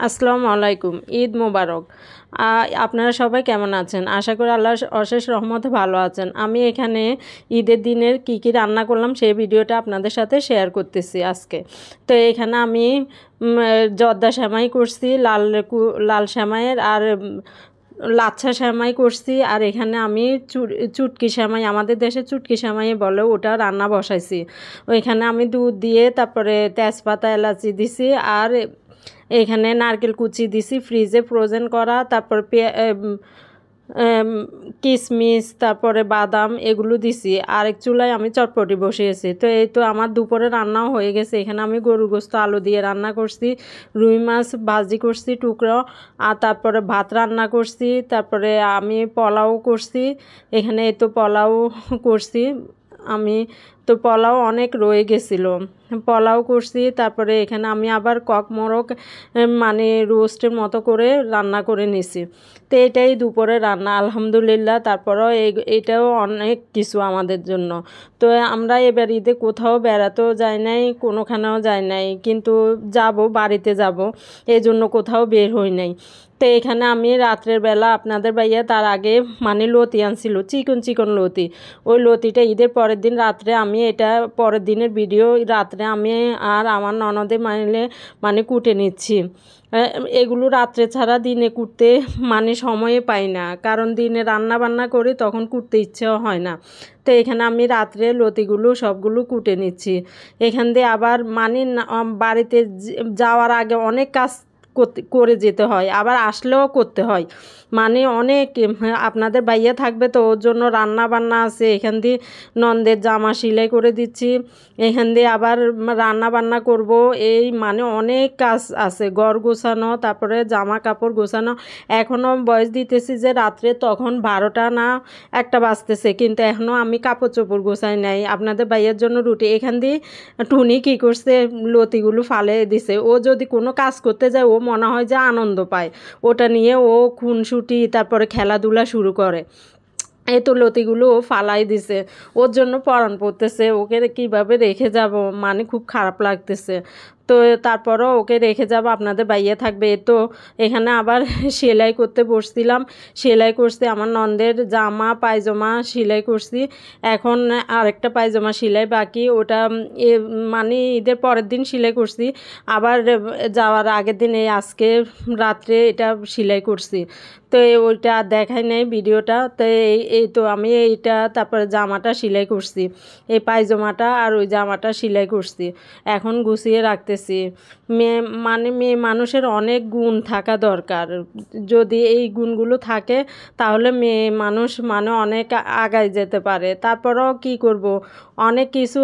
আসসালামু আলাইকুম। ঈদ মোবারক। আপনারা সবাই কেমন আছেন? আশা করি আল্লাহর অশেষ রহমতে ভালো আছেন। আমি এখানে ঈদের দিনের কি কি রান্না করলাম সেই ভিডিওটা আপনাদের সাথে শেয়ার করতেছি আজকে। তো এখানে আমি জর্দা সেমাই করছি, লাল সেমাইয়ের আর লাচ্ছা সেমাই করছি। আর এখানে আমি চুটকি সেমাই, আমাদের দেশে চুটকি সেমাই বলে, ওটা রান্না বসাইছি। ওইখানে আমি দুধ দিয়ে তারপরে তেজপাতা এলাচি দিছি, আর এখানে নারকেল কুচি দিছি ফ্রিজে ফ্রোজেন করা, তারপর কিশমিশ, তারপরে বাদাম, এগুলো দিছি। আরেক চুলায় আমি চটপটি বসিয়েছি। তো এই তো আমার দুপুরে রান্নাও হয়ে গেছে। এখানে আমি গরুর গোশত আলু দিয়ে রান্না করছি, রুই মাছ ভাজি করছি টুকরো, আর তারপরে ভাত রান্না করছি, তারপরে আমি পোলাও করছি। এখানে এই তো পোলাও করছি আমি। তো পোলাও অনেক রয়ে গেছিলো, পোলাও করছি। তারপরে এখানে আমি আবার কক মোরগ মানে রোস্টের মতো করে রান্না করে নিছি। তো এটাই দুপুরে রান্না, আলহামদুলিল্লাহ। তারপরেও এটাও অনেক কিছু আমাদের জন্য। তো আমরা এবার ঈদে কোথাও বেড়াতেও যাই নাই, কোনোখানেও যাই নাই, কিন্তু যাব, বাড়িতে যাব, এই জন্য কোথাও বের হই নাই। তো এখানে আমি রাত্রের বেলা আপনাদের ভাইয়া তার আগে মানে লতি আনছিল, চিকন চিকন লতি। ওই লতিটা ঈদের পরের দিন রাত্রে, আমি এটা পরের দিনের ভিডিও, রাত্রে আমি আর আমার ননদে মানে কুটে নিচ্ছি। এগুলো রাত্রে ছাড়া দিনে কুটতে মানে সময়ে পাই না, কারণ দিনে রান্না বান্না করি, তখন কুটতে ইচ্ছেও হয় না। তো এখানে আমি রাত্রে লতিগুলো সবগুলো কুটে নিচ্ছি। এখান দিয়ে আবার মানে বাড়িতে যাওয়ার আগে অনেক কাজ করে যেতে হয়, আবার আসলেও করতে হয়, মানে অনেক। আপনাদের ভাইয়া থাকবে, তো ওর জন্য রান্না বান্না আছে। এখান দিয়ে ননদের জামা সেলাই করে দিচ্ছি, এখান দিয়ে আবার রান্না বান্না করব, এই মানে অনেক কাজ আছে, ঘর গোছানো, তারপরে জামা কাপড় গোছানো। এখনও বয়স দিতেছি যে রাত্রে, তখন 12টা না 1টা বাজতেছে, কিন্তু এখনও আমি কাপড় চোপড় গোছাই নাই। আপনাদের ভাইয়ের জন্য রুটি, এখান দিয়ে টুনি কী করছে, লতিগুলো ফালে দিছে। ও যদি কোনো কাজ করতে যায়, ও মনে হয় যে আনন্দ পায়, ওটা নিয়ে ও খুনসুটি তারপরে খেলাধুলা শুরু করে। এই তো লতিগুলো ও ফালাই দিছে, ওর জন্য পরাণ পড়তেছে, ওকে কীভাবে রেখে যাব, মানে খুব খারাপ লাগতেছে। তো তারপরও ওকে রেখে যাব, আপনাদের বাইয়ে থাকবে। তো এখানে আবার সেলাই করতে বসছিলাম, সেলাই করছি আমার ননদের জামা পায়জামা সেলাই করছি। এখন আরেকটা পায়জামা সেলাই বাকি, ওটা মানে ঈদের পরের দিন সেলাই করছি, আবার যাওয়ার আগের দিন এই আজকে রাত্রে এটা সেলাই করছি। তো ওইটা দেখাই নাই ভিডিওটা। তো এই তো আমি এইটা তারপরে জামাটা সেলাই করছি, এই পায়জামাটা আর ওই জামাটা সেলাই করছি, এখন গুছিয়ে রাখতেছি। মেয়ে মানুষের অনেক গুণ থাকা দরকার, যদি এই গুণগুলো থাকে তাহলে মেয়ে মানুষ মানে অনেক আগায় যেতে পারে। তারপরেও কি করব, অনেক কিছু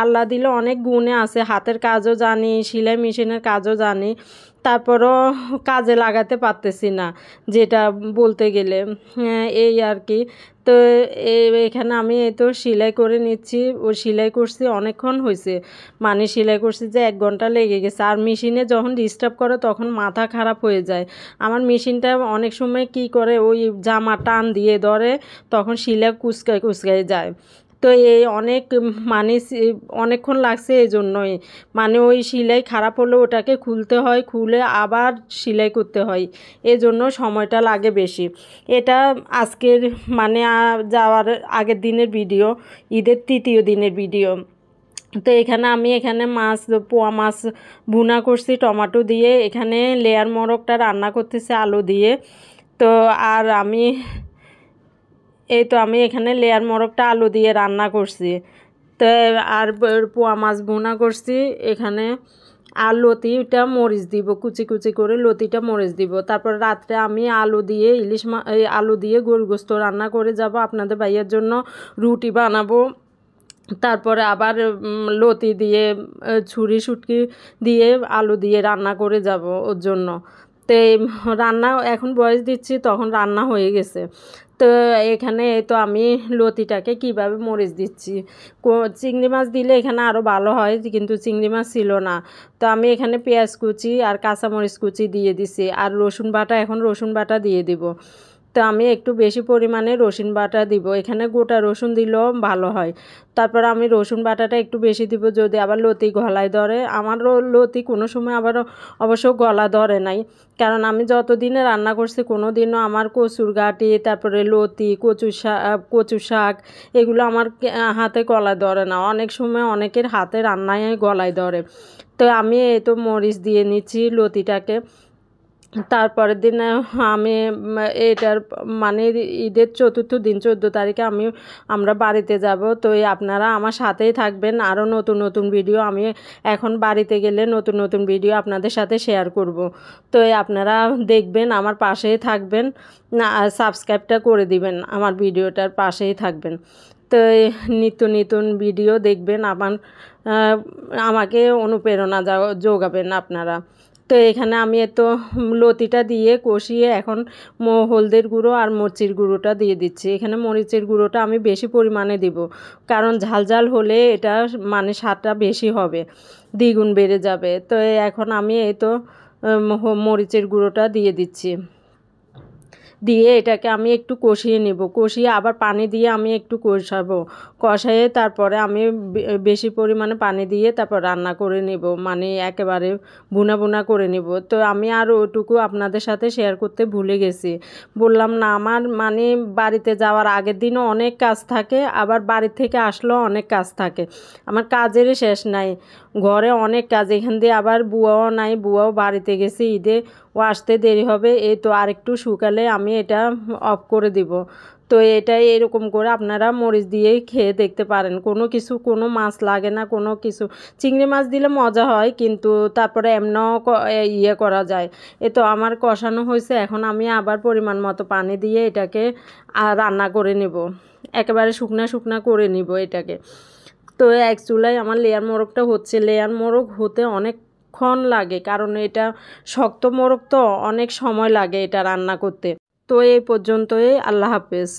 আল্লাহ দিলে অনেক গুণে আছে, হাতের কাজও জানি, সেলাই মেশিনের কাজও জানি, তারপরও কাজে লাগাতে পারতেছি না, যেটা বলতে গেলে এই আর কি। তো এখানে আমি এই তো সেলাই করে নিচ্ছি, ও সেলাই করছি অনেকক্ষণ হয়েছে, মানে সেলাই করছি যে 1 ঘন্টা লেগে গেছে। আর মেশিনে যখন ডিস্টার্ব করে তখন মাথা খারাপ হয়ে যায়। আমার মেশিনটা অনেক সময় কি করে, ওই জামা টান দিয়ে ধরে, তখন সেলাই কুচকায় যায়। তো এই অনেক মানে অনেকক্ষণ লাগছে, এই জন্যই মানে ওই সেলাই খারাপ হলে ওটাকে খুলতে হয়, খুলে আবার সেলাই করতে হয়, এই জন্য সময়টা লাগে বেশি। এটা আজকের মানে যাওয়ার আগের দিনের ভিডিও, ঈদের 3য় দিনের ভিডিও। তো আমি এখানে পোয়া মাছ ভুনা করছি টমেটো দিয়ে, এখানে লেয়ার মোরগটা রান্না করতেছি আলু দিয়ে। তো আর আমি এখানে লেয়ার মোরগটা আলু দিয়ে রান্না করছি। তো আর পোয়া মাছ ভুনা করছি এখানে, আর লতিটা মরিচ দিব, কুচি কুচি করে লতিটা মরিচ দিব। তারপর রাত্রে আমি আলু দিয়ে আলু দিয়ে গরুর গোশত রান্না করে যাব, আপনাদের ভাইয়ের জন্য রুটি বানাবো। তারপরে আবার লতি দিয়ে ছুরি শুটকি দিয়ে আলু দিয়ে রান্না করে যাব ওর জন্য। তো রান্না এখন বয়স দিচ্ছি, তখন রান্না হয়ে গেছে। তো এখানে তো আমি লতিটাকে কিভাবে মরিচ দিচ্ছি, চিংড়ি মাছ দিলে এখানে আরও ভালো হয়, কিন্তু চিংড়ি মাছ ছিল না। তো আমি এখানে পেঁয়াজ কুচি আর কাঁচামরিচ কুচি দিয়ে দিছি, আর রসুন বাটা, এখন রসুন বাটা দিয়ে দিব। তো আমি একটু বেশি পরিমাণে রসুন বাটা দিব, এখানে গোটা রসুন দিলেও ভালো হয়। তারপর আমি রসুন বাটাটা একটু বেশি দিব, যদি আবার লতি গলায় ধরে। আমারও লতি কোনো সময় আবার অবশ্য গলা ধরে নাই, কারণ আমি যতদিনে রান্না করছি কোনো দিনও আমার কচুর গাঁটি, তারপরে লতি, কচু শাক এগুলো আমার হাতে গলায় ধরে না। অনেক সময় অনেকের হাতে রান্নায় গলায় ধরে। তো আমি এই তো মরিচ দিয়ে নিচ্ছি লতিটাকে। তারপরের দিন আমি এটার মানে ঈদের চতুর্থ দিন 14 তারিখে আমরা বাড়িতে যাব। তো আপনারা আমার সাথেই থাকবেন, আরও নতুন নতুন ভিডিও আমি এখন বাড়িতে গেলে নতুন নতুন ভিডিও আপনাদের সাথে শেয়ার করব। তো আপনারা দেখবেন, আমার পাশেই থাকবেন, না সাবস্ক্রাইবটা করে দিবেন, আমার ভিডিওটার পাশেই থাকবেন। তো নিত্য নতুন ভিডিও দেখবেন, আমাকে অনুপ্রেরণা যোগাবেন আপনারা। তো এখানে আমি তো লতিটা দিয়ে কষিয়ে এখন হলদের গুঁড়ো আর মরিচের গুঁড়োটা দিয়ে দিচ্ছি। এখানে মরিচের গুঁড়োটা আমি বেশি পরিমাণে দিব, কারণ ঝাল ঝাল হলে এটা মানে স্বাদটা বেশি হবে, দ্বিগুণ বেড়ে যাবে। তো এখন আমি মরিচের গুঁড়োটা দিয়ে দিচ্ছি, দিয়ে এটাকে আমি একটু কষিয়ে নেব। কষিয়ে আবার পানি দিয়ে আমি একটু কষায়ে তারপরে আমি বেশি পরিমাণে পানি দিয়ে তারপর রান্না করে নেব, মানে একেবারে ভুনা ভুনা করে নেব। তো আমি আর ওইটুকু আপনাদের সাথে শেয়ার করতে ভুলে গেছি, বললাম না। আমার মানে বাড়িতে যাওয়ার আগের দিনও অনেক কাজ থাকে, আবার বাড়ি থেকে আসলেও অনেক কাজ থাকে, আমার কাজেরই শেষ নাই। ঘরে অনেক কাজ, এখান দিয়ে আবার বুয়াও নাই, বুয়াও বাড়িতে গেছে ঈদে, ও আসতে দেরি হবে। এই তো আরেকটু শুকালে আমি এটা অফ করে দিব। তো এটাই এরকম করে আপনারা মরিচ দিয়েই খেয়ে দেখতে পারেন, কোনো মাছ লাগে না, কোনো কিছু। চিংড়ি মাছ দিলে মজা হয়, কিন্তু তারপরে এমনও করা যায়। এ তো আমার কষানো হয়েছে, এখন আমি আবার পরিমাণ মতো পানি দিয়ে এটাকে রান্না করে নেব, একেবারে শুকনা শুকনা করে নিব এটাকে। তো এক চুলায় আমার লেয়ার মোরগটা হচ্ছে। লেয়ার মোরগ হতে অনেকক্ষণ লাগে, কারণ এটা শক্ত মোরগ, তো অনেক সময় লাগে এটা রান্না করতে। তো এই পর্যন্তই, আল্লাহ হাফেজ।